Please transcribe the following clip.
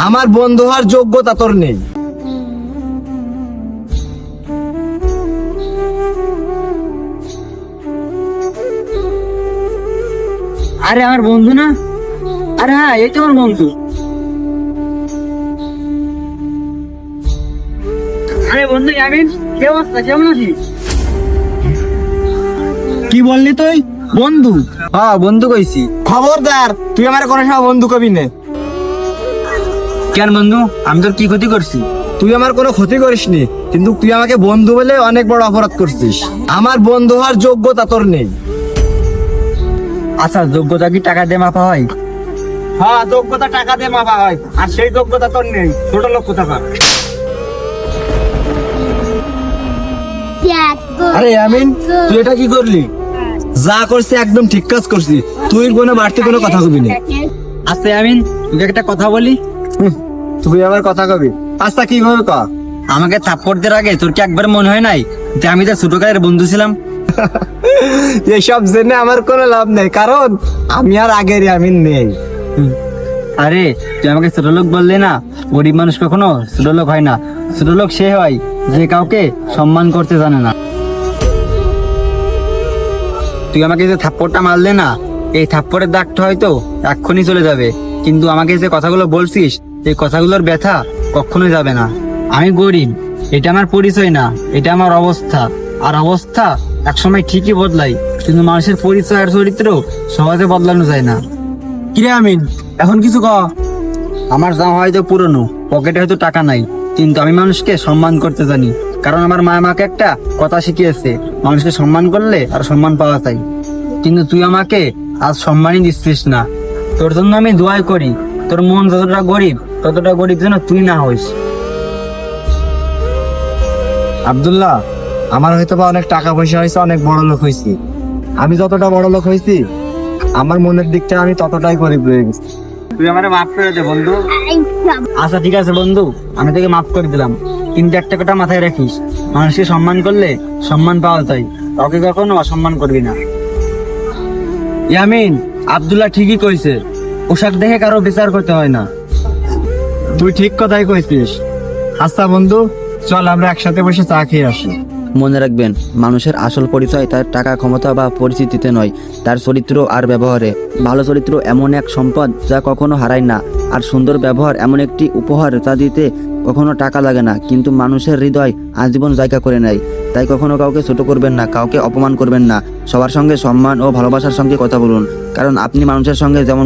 আমার বন্ধু হওয়ার যোগ্যতা তোর নেই। আরে আমার বন্ধু না? আরে হ্যাঁ, এই তো আমার বন্ধু। আরে বন্ধু ইয়ামিন, কি অবস্থা, কেমন আছিস? কি বললি তুই? বন্ধু? হ্যাঁ বন্ধু কইছি। খবরদার, তুই আমার কোনো সময় বন্ধু কবি নে। কেন বন্ধু, আমি তোর কি ক্ষতি করছি? তুই আমার কোনো ক্ষতি করিসনি, কিন্তু তুই আমাকে বন্ধু বলে অনেক বড় অপরাধ করছিস। আমার বন্ধু হওয়ার যোগ্যতা তোর নেই। আচ্ছা, যোগ্যতা কি টাকা দিয়ে মাপা হয়? হ্যাঁ, যোগ্যতা টাকা দিয়ে মাপা হয়, আর সেই যোগ্যতা তোর নেই। ছোট লোক কোথাকার। আরে আমিন, তুই এটা কি করলি? যা করছি একদম ঠিক কাজ করছি। তুই কোনো বাড়তি কোনো কথা কবি না। আচ্ছা ইয়ামিন, তোকে একটা কথা বলি। তুই আবার কথা কবি? আচ্ছা, কি ভাবে ক। আমাকে থাপ্পড় দেওয়ার আগে তোর কি একবার মনে হয় নাই যে আমি তো ছোটকালের বন্ধু ছিলাম? এসব জেনে আমার কোনো লাভ নেই, কারণ আমি আর আগের আমিন নেই। আরে তুই আমাকে ছোট লোক বললে না? গরিব মানুষ কখনো ছোট লোক হয় না। ছোট লোক সে হয় যে কাউকে সম্মান করতে জানে না। তুই আমাকে যে থাপ্পড়টা মারলে না, এই থাপ্পড়ের দাগটা হয়তো এক্ষুনি চলে যাবে, কিন্তু আমাকে যে কথাগুলো বলছিস, এই কথাগুলোর ব্যথা কখনোই যাবে না। আমি গরিব, এটা আমার পরিচয় না, এটা আমার অবস্থা। আর অবস্থা একসময় ঠিকই বদলাই, কিন্তু মানুষের পরিচয় আর চরিত্র সহজে বদলানো যায় না। কিরে আমিন, এখন কিছু ক। আমার জামা হয়তো পুরনো, পকেটে হয়তো টাকা নাই, কিন্তু আমি মানুষকে সম্মান করতে জানি। কারণ আমার মা আমাকে একটা কথা শিখিয়েছে, মানুষকে সম্মান করলে আর সম্মান পাওয়া যায়। কিন্তু তুই আমাকে আজ সম্মানই দিচ্ছিস না। তোর জন্য আমি দোয়াই করি, তোর মন যতটা গরিব, ততটা গরিব যেন তুই না হইস। আব্দুল্লাহ, আমার হয়তো বা অনেক টাকা পয়সা হয়েছে, অনেক বড় লোক হয়েছি। আমি যতটা বড় লোক হয়েছি, আমার মনের দিকটা আমি ততটাই গরিব রয়ে গেছি। তুই আমারে মাফ করে দে বন্ধু। আচ্ছা ঠিক আছে বন্ধু, আমি তোকে মাফ করে দিলাম, কিন্তু একটা কথা মাথায় রাখিস, মানুষকে সম্মান করলে সম্মান পাওয়া যায়, কাউকে কখনো অসম্মান করবি না। ইয়ামিন, আব্দুল্লাহ ঠিকই কইছে, পোশাক দেখে কারো বিচার করতে হয় না। তুই ঠিক কথাই কইছিস। আচ্ছা বন্ধু, চল আমরা একসাথে বসে চা খেয়ে আসি। মনে রাখবেন, মানুষের আসল পরিচয় তার টাকা, ক্ষমতা বা পরিচিতিতে নয়, তার চরিত্র আর ব্যবহারে। ভালো চরিত্র এমন এক সম্পদ যা কখনো হারায় না, আর সুন্দর ব্যবহার এমন একটি উপহার যা দিতে কখনো টাকা লাগে না, কিন্তু মানুষের হৃদয় আজীবন জায়গা করে নেয়। তাই কখনো কাউকে ছোট করবেন না, কাউকে অপমান করবেন না। সবার সঙ্গে সম্মান ও ভালোবাসার সঙ্গে কথা বলুন, কারণ আপনি মানুষের সঙ্গে যেমন